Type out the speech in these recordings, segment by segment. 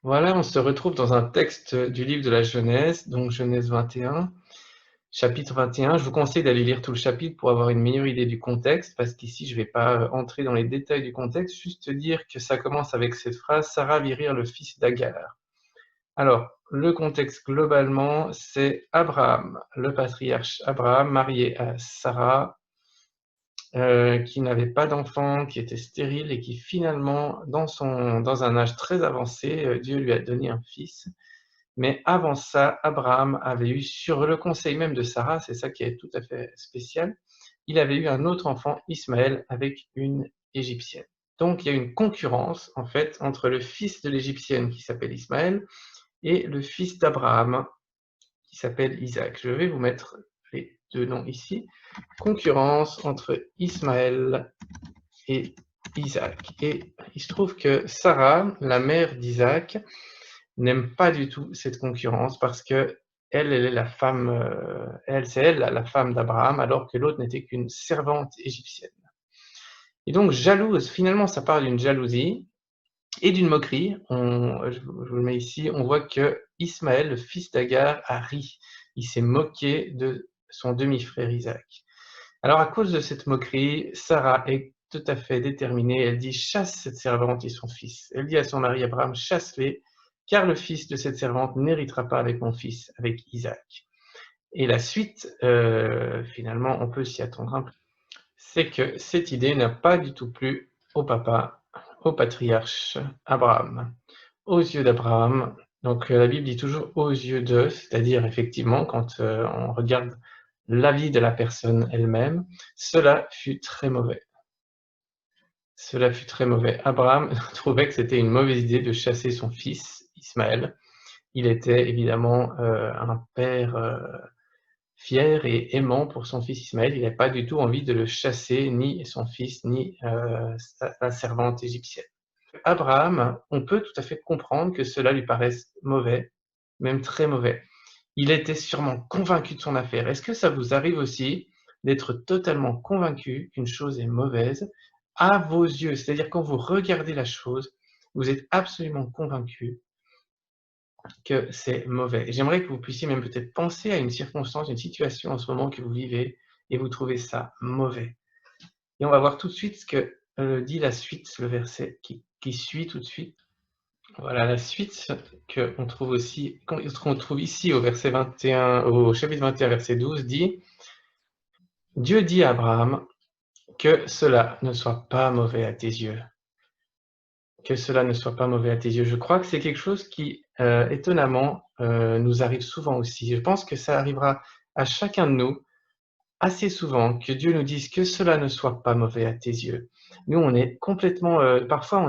Voilà, on se retrouve dans un texte du livre de la Genèse, donc Genèse 21, chapitre 21. Je vous conseille d'aller lire tout le chapitre pour avoir une meilleure idée du contexte, parce qu'ici je ne vais pas entrer dans les détails du contexte, juste dire que ça commence avec cette phrase: Sarah vit rire le fils d'Agar. Alors, le contexte globalement, c'est Abraham, le patriarche Abraham, marié à Sarah, qui n'avait pas d'enfant, qui était stérile et qui finalement, dans un âge très avancé, Dieu lui a donné un fils. Mais avant ça, Abraham avait eu, sur le conseil même de Sarah, c'est ça qui est tout à fait spécial, il avait eu un autre enfant, Ismaël, avec une Égyptienne. Donc il y a une concurrence, en fait, entre le fils de l'Égyptienne qui s'appelle Ismaël et le fils d'Abraham qui s'appelle Isaac. Je vais vous mettre les deux noms ici. Concurrence entre Ismaël et Isaac. Et il se trouve que Sarah, la mère d'Isaac, n'aime pas du tout cette concurrence parce que elle est la femme, c'est elle la femme d'Abraham, alors que l'autre n'était qu'une servante égyptienne. Et donc jalouse, finalement ça part d'une jalousie et d'une moquerie. Je vous le mets ici, on voit que Ismaël, le fils d'Agar, a ri. Il s'est moqué de son demi-frère Isaac. Alors à cause de cette moquerie, Sarah est tout à fait déterminée. Elle dit: chasse cette servante et son fils. Elle dit à son mari Abraham: chasse-les, car le fils de cette servante n'héritera pas avec mon fils, avec Isaac. Et la suite, finalement, on peut s'y attendre un peu. C'est que cette idée n'a pas du tout plu au papa, au patriarche Abraham. Aux yeux d'Abraham, donc la Bible dit toujours aux yeux de, c'est-à-dire effectivement quand on regarde la vie de la personne elle-même, cela fut très mauvais. Cela fut très mauvais. Abraham trouvait que c'était une mauvaise idée de chasser son fils Ismaël. Il était évidemment un père fier et aimant pour son fils Ismaël. Il n'avait pas du tout envie de le chasser, ni son fils, ni sa servante égyptienne. Abraham, on peut tout à fait comprendre que cela lui paraisse mauvais, même très mauvais. Il était sûrement convaincu de son affaire. Est-ce que ça vous arrive aussi d'être totalement convaincu qu'une chose est mauvaise à vos yeux? C'est-à-dire quand vous regardez la chose, vous êtes absolument convaincu que c'est mauvais. J'aimerais que vous puissiez même peut-être penser à une circonstance, une situation en ce moment que vous vivez et vous trouvez ça mauvais. Et on va voir tout de suite ce que dit la suite, le verset qui suit tout de suite. Voilà la suite qu'on trouve aussi, qu'on trouve ici au verset 21, au chapitre 21, verset 12, dit: Dieu dit à Abraham que cela ne soit pas mauvais à tes yeux. Que cela ne soit pas mauvais à tes yeux. Je crois que c'est quelque chose qui, étonnamment, nous arrive souvent aussi. Je pense que ça arrivera à chacun de nous assez souvent que Dieu nous dise que cela ne soit pas mauvais à tes yeux. Nous, on est complètement, parfois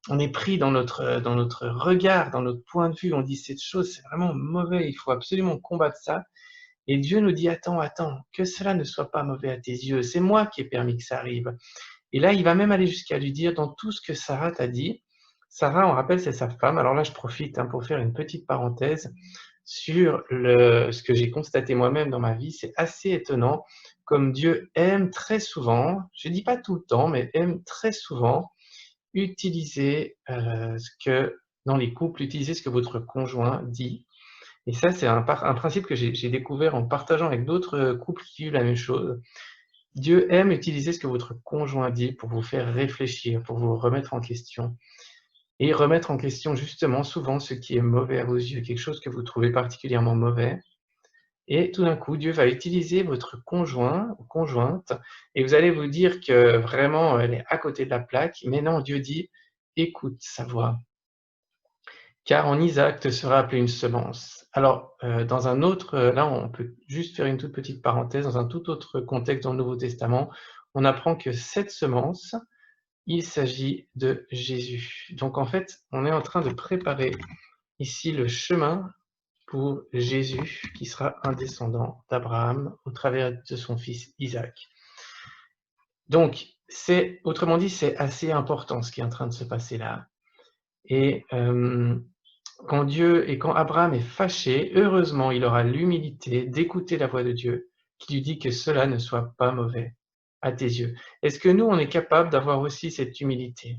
on est pris dans notre regard, dans notre point de vue. On dit: «Cette chose, c'est vraiment mauvais, il faut absolument combattre ça». Et Dieu nous dit: «Attends, attends, que cela ne soit pas mauvais à tes yeux. C'est moi qui ai permis que ça arrive». Et là, il va même aller jusqu'à lui dire: «Dans tout ce que Sarah t'a dit». Sarah, on rappelle, c'est sa femme. Alors là, je profite, hein, pour faire une petite parenthèse sur ce que j'ai constaté moi-même dans ma vie. C'est assez étonnant comme Dieu aime très souvent, je dis pas tout le temps, mais aime très souvent utiliser, ce que dans les couples, utiliser ce que votre conjoint dit. Et ça, c'est un principe que j'ai découvert en partageant avec d'autres, couples qui vivent la même chose. Dieu aime utiliser ce que votre conjoint dit pour vous faire réfléchir, pour vous remettre en question et remettre en question justement souvent ce qui est mauvais à vos yeux, quelque chose que vous trouvez particulièrement mauvais. Et tout d'un coup, Dieu va utiliser votre conjoint ou conjointe et vous allez vous dire que vraiment elle est à côté de la plaque, mais non, Dieu dit: «Écoute sa voix, car en Isaac te sera appelée une semence». Alors, dans un autre, là on peut juste faire une toute petite parenthèse, dans un tout autre contexte dans le Nouveau Testament, on apprend que cette semence, il s'agit de Jésus. Donc en fait, on est en train de préparer ici le chemin pour Jésus, qui sera un descendant d'Abraham au travers de son fils Isaac. Donc, autrement dit, c'est assez important ce qui est en train de se passer là. Et quand Abraham est fâché, heureusement, il aura l'humilité d'écouter la voix de Dieu, qui lui dit que cela ne soit pas mauvais à tes yeux. Est-ce que nous, on est capable d'avoir aussi cette humilité?